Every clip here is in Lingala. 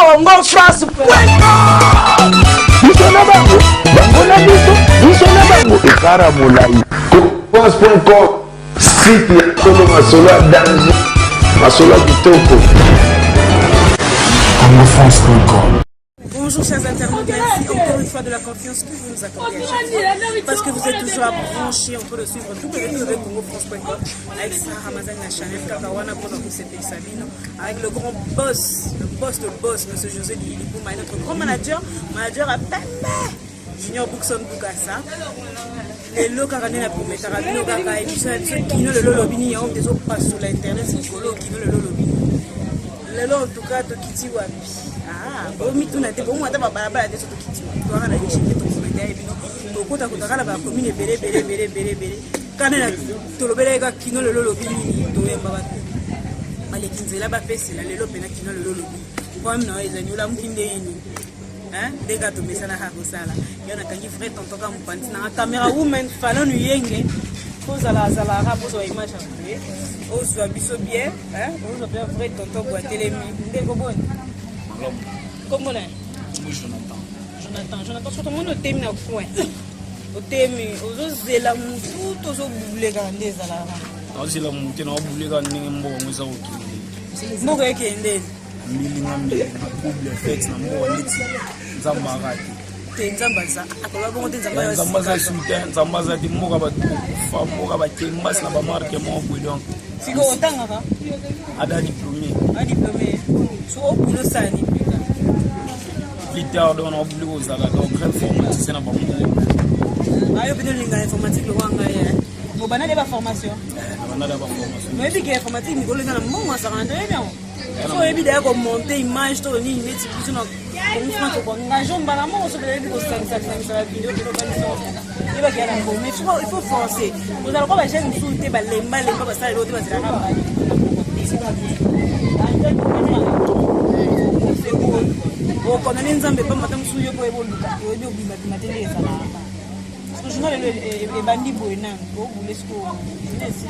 Congo France. France.com, site ya Solo Masolo danger, Masolo Kitoko. CongoFrance.com. Bonjour chers internautes, merci encore une fois de la confiance que vous nous accordez à chaque fois, parce que vous êtes toujours à brancher, on peut le suivre tout avec CongoFrance.com, avec Sarah Ramazan, la Chanel Kakawana pour notre CPI Sabino, avec le grand boss, le boss, M. José Libouma, et notre grand manager à Pembe, Junior Bookson Boukassa. Les lots carrément la promesse, Rabino Kaka, et qui ne le lobby, il y a des autres pas sur l'internet, c'est colo qui ne le lobby. Le lot en tout cas, Tokiti Wapi. Ah, bon, tout n'a été bon, moi, d'abord, la balle de Tokiti. Tu vas aller chez ton frère, et puis, au côté de la commune, belé. Quand elle a tout le belé qui ne le lobby, tu es baba. Mais les là-bas, c'est la lelo pena qui ne le lobby. Comme non, ils ont eu la mouine. Hein, des gars, mais ça n'a pas ça là. Il y en a qui ferait ton toka moupanti. La caméra woman, fallait nous yenge. Pose à la rabo sur image à créer. Oh, soit biso bien, hein, on a bien vrai tonton boîté les bon. Comment là? Jonathan, surtout mon thème na coin. Au thème, aux autres la moutou, aux autres boulets grandes à la. Non, c'est la montée, on a boulé grandes, on est au qui. Mon gars qui est né. Milingami, na couple fait, na mo neti, zambarati. Nzambaza, akolo bongo nzambaza. Nzambaza soutien, nzambaza di mo ka ba fa mo ka ba kemba na ba marque mo boulon. Siko otanga ka? Ada diplômé. Diplômé. So au boulot ça ni plus. Plus tard on a voulu aux ala donc grande formation na ba mo. Ayo bino linga informatique lo wanga ya. Mo bana de ba formation. Bana da ba formation. Mais bi que informatique ni ko linga na mo wa sa rendre bien. So ebi d'ailleurs comme monter image to ni mettre plus na comme franco bon engagement bana mo so de ko ça la vidéo que il va gagner un mais il faut forcer. Vous allez pas chaîne souter ba lemba ba ça l'autre ba ça là. C'est bon. O kona nzambe pa mata msuyo ko eboluka. O ebi obima matele ça là. Parce que je vois le bandi boina ko bulesko ni si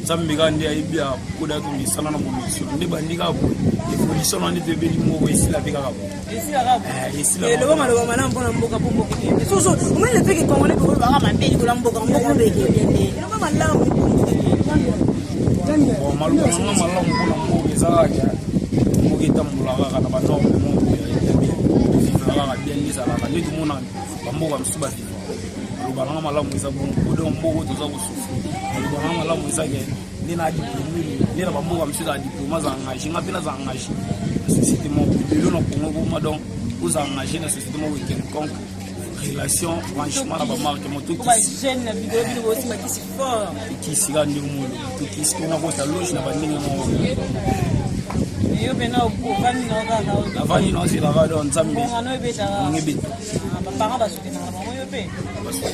Nzambe kandi aibia koda ko misala na momission ndi bandika bo evolution na ndebe ni mo esila beka ka bo esila ka bo esila le ba mana mpona mboka po mboka ke so o mele peke ko ngole ko ba ma peli ko la mboka beke bien no ba malamu bon malu ko na malamu ko na mboka ezala ya mo ke tambula ka na ba no mo vivre la bien ni ça la ni tout monde ba mboka msuba ba na malamu eza bon ko do mboka to za ko sufu ba na malamu eza ke ni na diplôme ni na ba mboka msuda diplôme za ngashi ngapina za ngashi société mo bilo na Congo ko donc vous engagez dans société mo quelconque relation franchement na ba marque mo tout qui jeune na vidéo bino aussi ma qui si fort qui sira ndi mo tout qui ce qu'on a voté loge na ba ndenge mo yo bena ko vani na ka la vani no c'est la va don nzambe ngano ebeta ngibeta ba parents ba soutenir na bango yo pe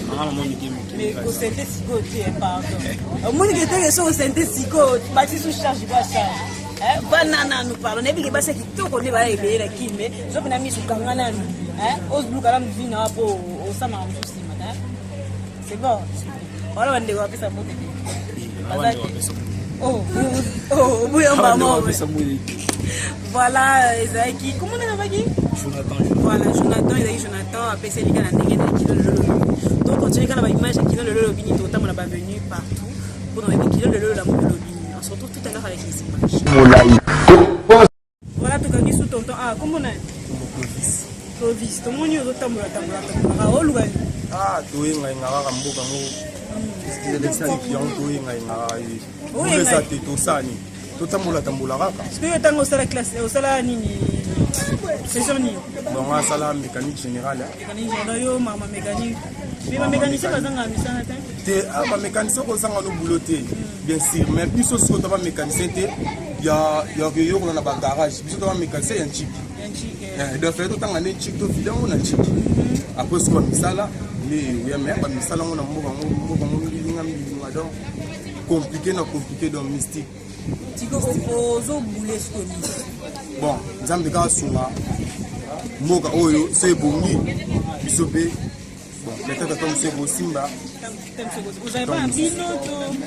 ngana mo niki mais ko sente siko te pardon mo ni ke so sente siko ba ti sous charge ba charge banana nous parlons et puis basa kitoko ne ba ebele kimbe so pena mi sukangana ni os kala mvina hapo osama msusi mata c'est bon wala wande wa pesa moto oh bouya maman voilà Ezaki comment on a dit Jonathan Jonathan a passé les gars na ndenge na kilo lolo donc on tient quand la image kilo lolo bini to tam na ba venu partout pour nous kilo lolo la lolo bini on se retrouve tout à l'heure avec les images voilà tout quand sous tonton comment on a Clovis to moni ozo tambola o luga to yenga ngaka mboka ngo c'est ça qui on to yenga ngaka ça to sani to tambola kaka est-ce que tango sala classe au sala nini c'est ça ni bon sala mécanique générale mécanique yo mama mécanique mais ma mécanique ça bazanga misana te ba mécanicien ko sanga no bouloté bien sûr mais biso so to ba mécanicien te ya yo ko na ba garage biso to ba mécanicien ya chip donc fait tout temps on chip to vidéo on a chip après ce qu'on misala les ya même ba misala on na mboka ngo donc compliqué donc mystique tiko ozo boule ce qu'on bon nzambe ka sunga mboka oyo c'est bongi biso pe bon peut-être comme c'est simba Vous avez pas un bino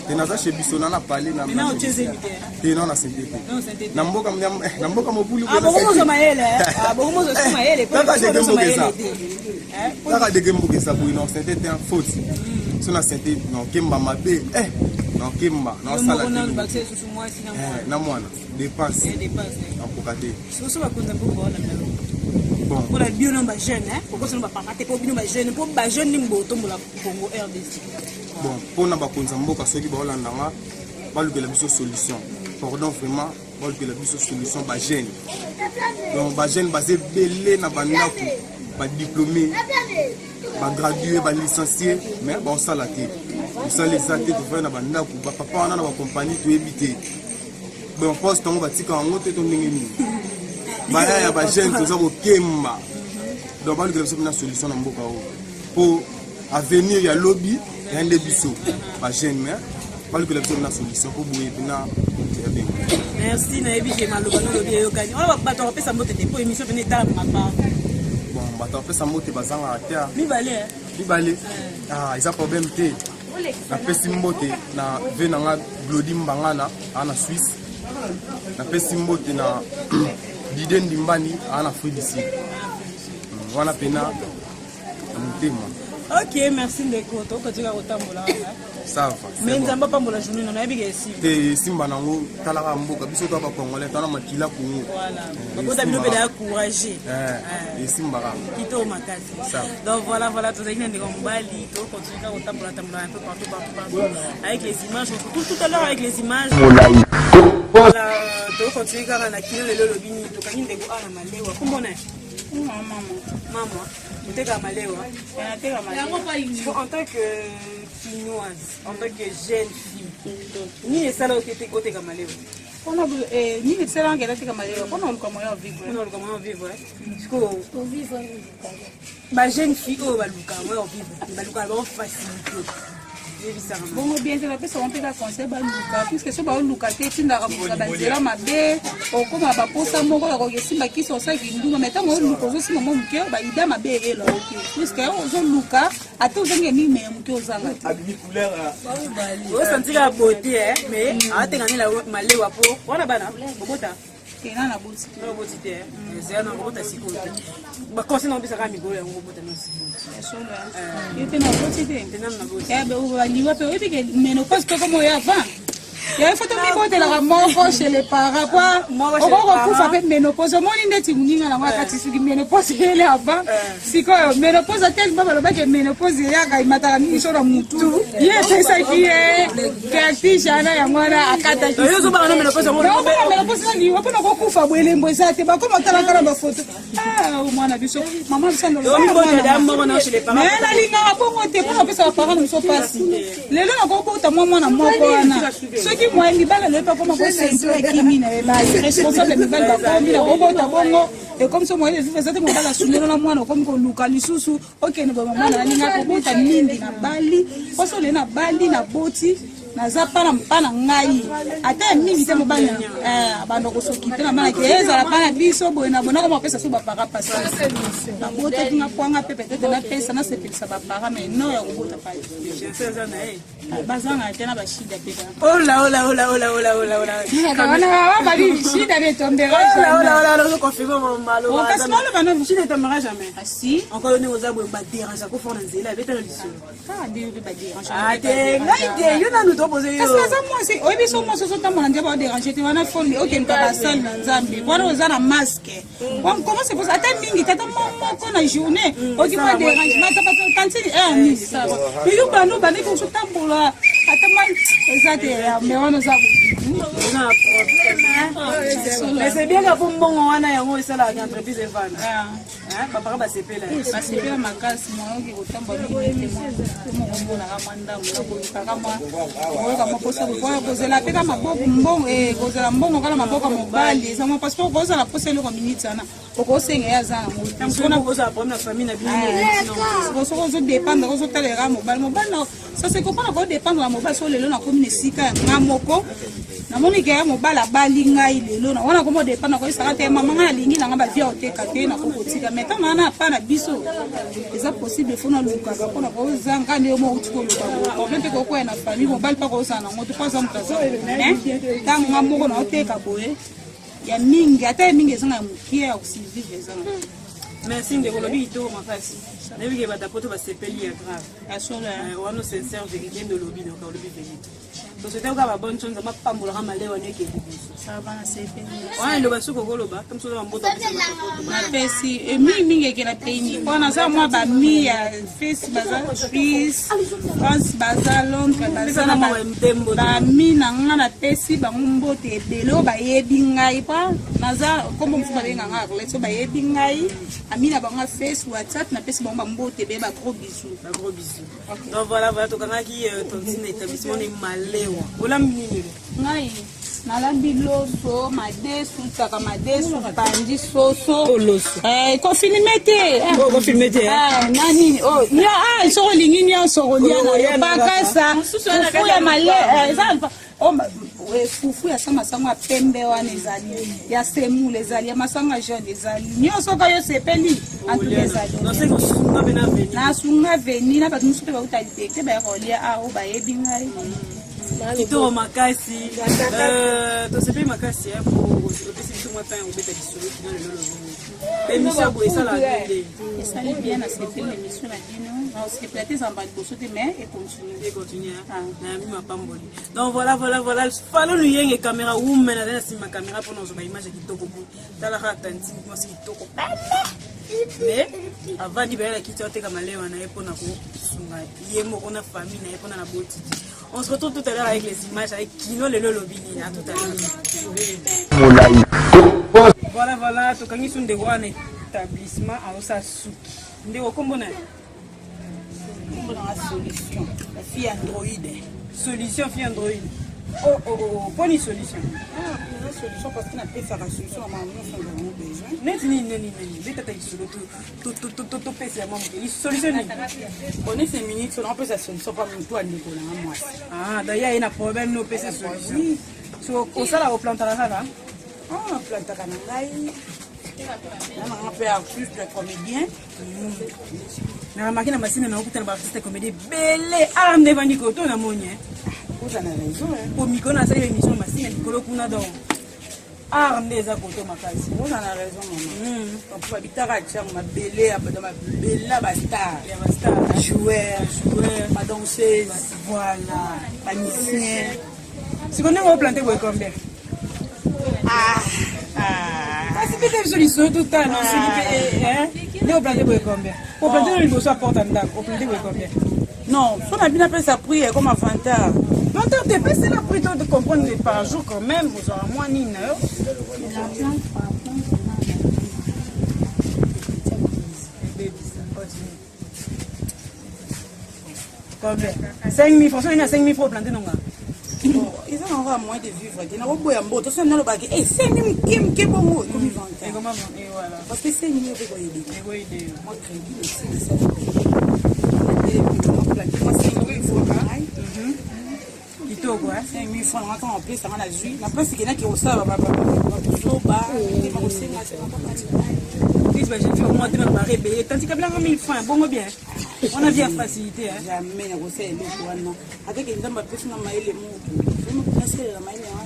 te naza chez biso na parler na na ocheze te na sente na mboka mobulu ah bon zo maele ah bon zo maele kaka de mboka ça pour non sente te en faute so na sente non kemba mabe non kemba non sala na mwana dépense en pokate so ba konza mboka wala bon pour la bio non ba jeune pourquoi ça non ba pakate pour bio ba jeune pour ba jeune ni mboto mbola Congo RDC bon pour na ba konza mboka soki ba holanda nga ba lukela biso solution pardon vraiment ba lukela biso solution ba jeune donc ba jeune basé belé na bandako ba diplômé ba gradué ba licencié mais ba osala te ça les athées to faire na bandako ba papa wana na ba compagnie to éviter bon poste on va tika en ngote to ndengeni baya ya ba jeune to za bo kemba donc ba lukela biso na solution na mboka o pour avenir ya lobby ya ndebiso ba jeune mais ba lukela biso na solution pour bouer na merci na ebi je maloba no lobby yo kani on va bato on pesa mbote te pour émission venir ta ma part bon bato on pesa mbote bazanga ata bibale ah isa problème te na pesi mbote na vena nga Glody Mbangana ana Suisse na pesi mbote na Diden Dimbani ana Fruit d'ici wana pena mutema. Ok, merci Ndeko to ko tika kotambola ça va mais nzamba pambola journée na yebi ke simba te simba nango talaka mboka biso to ba congolais tana makila kungu voilà donc ta bino bela encourager et simba ka kito makasi donc voilà tout ça qui ndeko mbali to ko tika kotambola un peu partout avec les images tout à l'heure avec les images voilà to ko tika na kilo lelo bini to kanyi ndeko ana malewa kumbona maman Teka Malewa. En tant que chinoise, en tant que jeune fille, ni les salons qui étaient côté Malewa. On a ni les salons qui étaient Malewa. On a le comment vivre. On a le comment vivre. Pour vivre. Ma jeune fille, oh baluka, moi on vivre. Baluka va faciliter. Bon bien te rappeler on peut la conseil baluka puisque ce baluka te tinda rabuka banzela mabe okoma ba posa moko ko yesimba kiso sa kindu mais tant luka zo sima mo mke ba ida mabe elo puisque ozo luka ate ozange ni me mke ozanga te admi couleur o sentir la beauté mais atenga ni la malewa po wana bana bokota kena na boti na boti te c'est un bokota sikote ba conseil na bisa ka migolo ya bokota no sikote yote na boti te ya be ubaliwa pe obi ke menopause to comme avant ya faut tomber côté la moko chez les parents quoi on va faire menopause mon ndeti muninga na wakati suki menopause ile avant siko menopause tel baba lo ba ke menopause ya ka imata ni so na mutu ye pesa ki kati jana ya mwana akata ki yo zo ba na menopause mo menopause ni wapo na kokufa bwelembo ezate ba koma tala kala ba photo mwana biso mama bisando yo mi bonne dame mo na chez les parents mais na linga bongo te pour pesa ba parents so pasi lelo na kokota mwana moko wana soki moi libala le pas comment c'est kimi na ba responsable libala ba komi na robota bongo et comme ça moi les faisait mon bala sunelo na mwana comme ko luka lisusu OK ne ba mwana ninga ko bota mingi na bali oso le na bali na boti naza pana mpana ngai ata mingi te mobana abando ko sokipe na bana keza la bana biso boye na bona ko mapesa so ba para pasa na bota tinga kwanga pepe tete na pesa na sepelisa ba para mais no ya ko bota pa bazanga tena ba shida peka ola kana ba di shida ne tombera ola confirmer malo on passe mal ba no shida tombera jamais si encore ne oza boye ba dérange ko fona nzela beta na lisolo ka di ba dérange ate ngai yo na nous proposer yo parce que ça moi c'est obi so mo so tamona ndia ba déranger te wana fond OK nka ba salle na nzambe wana oza na masque on commence pour ça ata mingi tata moko na journée OK pas déranger mais ta pas tantini ni ça yo ba no ba ne ko so tambola ata man ezate mais wana za na problème mais c'est bien que pour mbongo wana yango esala ya entreprise evana papa ba sepela makasi mo OK ko tambola ni te mo mbona kama ndamu na ko kama kama posa kwa kozela peka maboko mbongo kozela mbongo kala maboko mobali ça mon passeport kozela posa le minute sana okosenga ya zana mo sona posa problème na famille na bien non so dépendre ko so talera mobali ça c'est comprendre ko dépendre la mobali so lelo na commune sika ngamoko namoni ke mobala bali ngai lelo na wana komo dépend na ko saka te mama nga lingi na ngaba via oteka te na ko kotika mais tant na pa na biso eza possible fona luka ka pona ko zanga ndio mo utiko luka ko mpe ko ko na famille mobile pa ko sana ngo to pas en place mais tant nga mo na oteka boye ya mingi ata mingi ezanga mukie ya kusivive ezanga merci ndeko lobi ito makasi nayebi ke batapoto basepeli ya grave asola wana sincère vérité de lobi donc lobi vérité donc c'était ka ba bonne chose ma pambola ka malewa neke biso ça va na sepeli wana ndo basuko koloba comme ça mboto na pesi mingi ke na pays pona za moi ba mi ya face baza Suisse France baza Londres baza na ba mi na nga na pesi ba mbote ebelo ba yebi ngai pa naza kombo mfu ba benga nga so ba yebi ngai amina bango face WhatsApp na pesi bango mbote be ba gros bisous donc voilà to kanga ki tontine établissement ni malewa olambi nini ngai nalambi loso madesu tsaka madesu pandi soso konfilme te nani soko lingi nyonso kolia bakasa fufu ya male fufu ya sango ya pembe wana ezali ya semule ezali ya masanga jaune ezali nyonso kayo sepeli antuka ezali nasunga veni na bato mosusu mpe bauta libeke baya kolia ao bayebi ngai kitoko makasi tosepeli makasi opesi biso mwa tan obeta bisolo kino lelo lobini émission boye esala ndenge esali bien nasepeli émission na bino naosepela te ezamba liboso te mais econtinue na yami mapamboli donc voilà falo luyenge caméra women azali na nsima caméra mpona ozwa baimage ya kitoko boye talaka tanti mwasi kitoko mais avandi bayala kiti oteka malewa na ye mpona kosunga ye moko na famille na ye mpona na botiki. On se retrouve tout à l'heure avec les images avec Kino le Lolobini. À tout à l'heure. Voilà, tu connais son déroulé établissement à Osasuki. Ndeko kombona. Kombona solution. La fille Android. Solution fille Android. Oh, bonne solution. La solution parce qu'on a fait faire la solution à ma maman sans avoir besoin. Neni. Beta ta solo tout pèse à maman. Solution ni. On est 5 minutes, on peut sa solution pas même toi Nico là moi. Ah, d'ailleurs il y a un problème no pèse solution. So au sala au planta la sala. Ah, planta kanangai. On a fait un plus de comédien. Na makina masina na okuta na ba artiste comédie belé alam devant Nico na monye. Vous en avez raison. Pour Miko na sala émission masina Nico kuna donc. Armeza koto makasi. Vous en avez raison maman. Pour habiter à Tchang ma belé dans ma bella basta. Ya basta. Joueur, ma danseuse, voilà, ma musicien. Si on est planté pour combien? C'est peut-être une solution tout le temps, non? On est planté pour combien? On planté le bosso à porte en dame. On planté pour combien? Non, si on a bien appelé ça prix comme un fantasme. Maintenant, tu peux la prix de comprendre par jour quand même. Vous aurez moins d'une heure. Combien? 5 000 francs. Il y a 5 000 francs plantés, non? Ils ont encore moins de vivre. Ils n'ont pas beau. Tout ça, on a le baguette. Et 5 000 qui est bon mot. Comme ils vendent. Et comment? Et voilà. Parce que 5 000 euros, c'est aider. Moi, crédit aussi, ça. Moi, 5 000 il faut pareil. Kitoko, quoi? 5 000 francs, on entend en plus, ça va la juge. Après, c'est qu'il y en a qui reçoivent. J'ai fait au moins de me réveiller. Quand tu as bien 1000 francs, bon ou bien. On a bien facilité. Jamais, on a fait le choix. Avec une dame, on a fait les mots. Je me place la maille en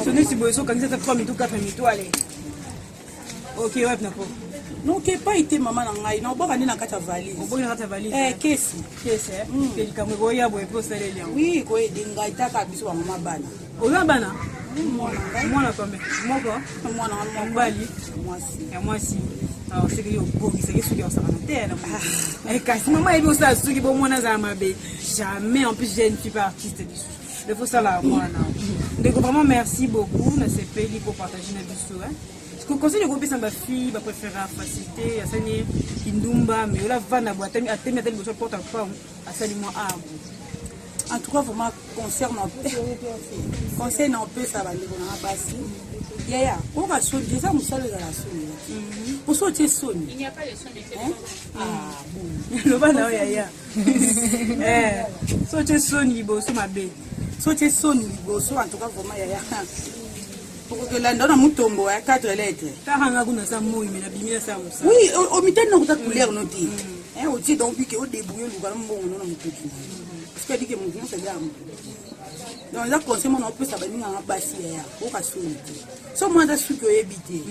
ce n'est si beau, quand c'est 3 000 ou 4 000, toi, allez. Ok, ouais, d'accord. Non, tu n'as pas été maman dans la non, on va aller dans ta valise. On va aller dans ta valise. Qu'est-ce que c'est? Il y a un goya pour poster les liens. Oui, quoi, des gars, tu as vu sur maman bana. Oh, la bana? Moi, là, combien? Moi, quoi? Moi, non, moi, si. Alors, c'est que yo bon, c'est que celui qui est en terre. Et quand maman est aussi à ceux qui bon, moi, jamais, en plus, j'ai une super artiste du sous. Il faut ça là, moi, non. Donc, vraiment, merci beaucoup. On a ces pays pour partager notre histoire. Parce que conseil de groupe, c'est ma fille, ma préférée facilité, à Sani, Kindumba, mais là, va na boîte, à tel besoin porte à femme, à Salimo Arbre. En tout cas, vraiment, conseil non plus, ça va aller dans la basse. Yaya, on va sauter déjà, nous sommes dans la sonne. Pour sauter sonne. Il n'y a pas de sonne de téléphone. Ah, bon. Le bas là, Yaya. Sauter sonne, il bosse ma bête. so tu es sonné liboso en tout cas vraiment yaya pour que l'andona mutombo ya 4 lettres taranga kuna sa moyi mais na bimina sa musa oui au mitano na kuta couleur noti hein au ti donc que au début yo lukala mbongo na mutuki parce que dit que mon client c'est gamme donc là conseil mon peut ça baninga na basi ya o ka sonné so moi da su que éviter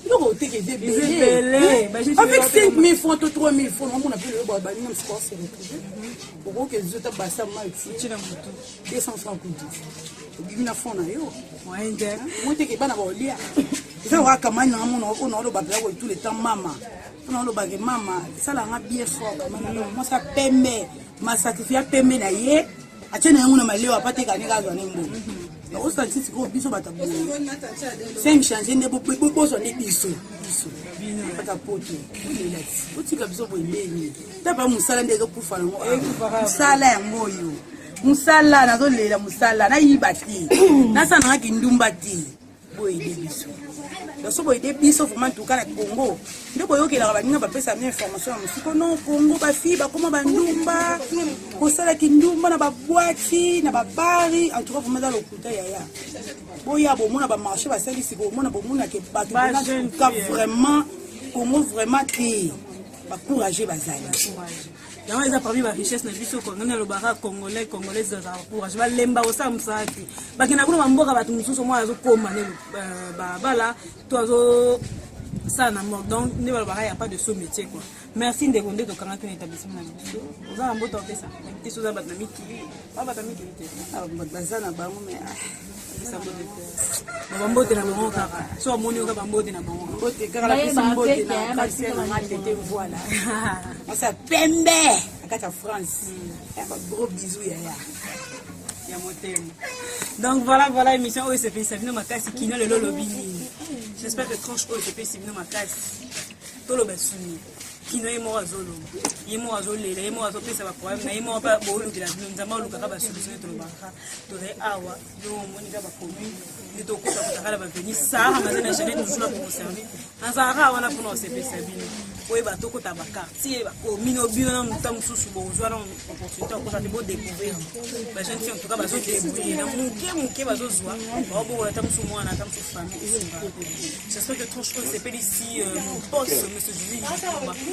non, tu es belé. Avec 5 000 francs, 3 000 francs, on a pu le voir. On a score c'est retrouvé. Pour que les autres bassins mal, tu n'as pas 200 francs pour 10. Tu as fond na yo. Ouais, moi tu es pas na bolia. Ça va comme un on a le bagage tout le temps maman. On a le bagage maman. Ça la bien fort. Moi ça permet ma sacrifice permet na yé. Atiena nguna maleo apate kaneka zo nembo. O statistique ko biso batabu. 5 changer ne bo so ne biso. Bata poto. Utika biso bo imeni. Taba musala ndezo kufa ngo. Musala ya moyo. Musala nazo lela musala na yibati. Nasa na kindumba ti. Bo ide biso. So bo ide biso vraiment tout kana Congo. Ndeko yokela baninga bapesa bien information musiko non Congo ba fi ba koma bandumba. Ko sala kindumba na ba boîte na ba bari en tout cas vraiment dans le côté yaya. Boya bo mona ba marché ba service bo mona bo mona ke ba vraiment Congo vraiment te ba courager bazali. Dans les parmi la richesse na biso ko ngana lo bara congolais congolaises za courage ba lemba o samsaki bakina kuna mboka batu mususu mo azo koma ne ba bala to azo sana mort donc ne ba bara y a pas de ce métier quoi. Merci de gonde to kanga tuna établissement na biso oza mboto pesa ti so za batna miki ba batna miki te ah bazana bango mais bambote na bango kaka so amoni oka bambote na bango mbote kaka la pesi mbote na kasi na matete voilà on ça pembe akata France un gros bisou ya motema donc voilà émission où c'est fait Sabino Makasi kino le lobini j'espère que tranche où c'est fait Sabino Makasi to lo basuni kino yemo azolo yemo azolela yemo azopesa ba problème na yemo ba bolukila nzamba olukaka ba solution to lobaka to re awa yo moni ka ba commune ni to kuta kala ba venir ça amazana jeune toujours là pour servir nazara wana pour se faire Sabino oye ba to kota ba quartier ba commune obino na mutam susu bo joa na opportunité ko ça de beau découvrir ba jeune fille en tout cas ba zo débrouiller na muke ba zo zoa ba bo la tam su mwana tam su famille j'espère que tranche c'est pas ici mon boss monsieur Julie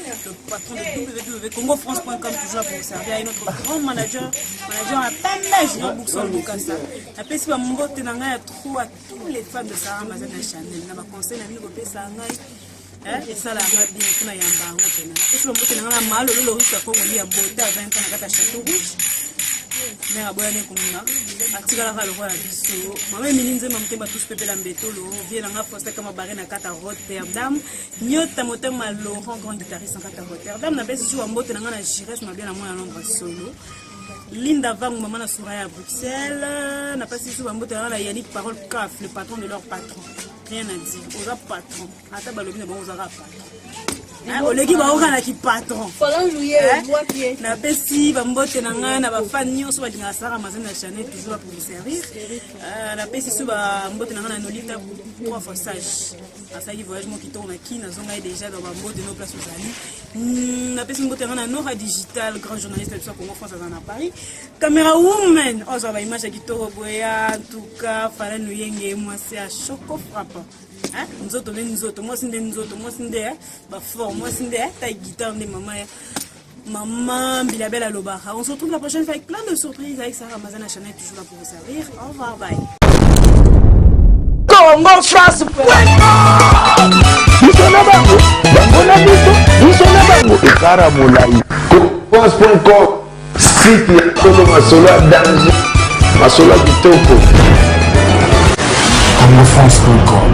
le patron de www.congofrance.com toujours pour servir à notre grand manager à Pembe Junior Bookson Bukasa la pesi ba mbote na ngai trop à toutes les femmes de Sarah Mazana Chanel na ba conseil na miko pesa ngai et ça la bien kuna yamba ngo tena pesi ba mbote na ngai malo lo risque ko ngoli ya bote à 20 ans na kata Château Rouge mais aboya ne kununa atikala ka lokwa biso mama mininze mamtemba tous pepela mbetolo vie na nga poste kama bare na kata Rotterdam nyota motema Laurent grand guitariste en kata Rotterdam na besi wa mbote na nga na Giresse ma bien na moi nombre solo Linda Vang maman na Souraya à Bruxelles na pas si wa mbote na Yannick Parole Caf le patron de leur patron rien à dire aux patron ata balobi na bon aux patron oleki baokana ki patron na pesi bambote na ngai na bafani nyonso balingaka Sarah Mazana Chanel toujours pour vous servir na pesi so bambote na ngai na Nolita 3 fois sage asali voyage mo kitoko na kina zonga déjà dans bambote no place ozali na pesi mbote na ngai na Nora Digital grand journaliste de Congo France à Paris camera woman ozo ba image kitoko boya en tout cas fala no yenge moi c'est à choco frappant nzoto le nzoto moi sinde nzoto moi sinde ba fort moi sinde ta guitare de maman Bilabella Lobara. On se retrouve la prochaine fois avec plein de surprises avec Sarah Mazana Chanel toujours là pour vous servir. Au revoir, bye. Congo France. France.com site ya Kolo Masolo ya danger Masolo ya kitoko. CongoFrance.com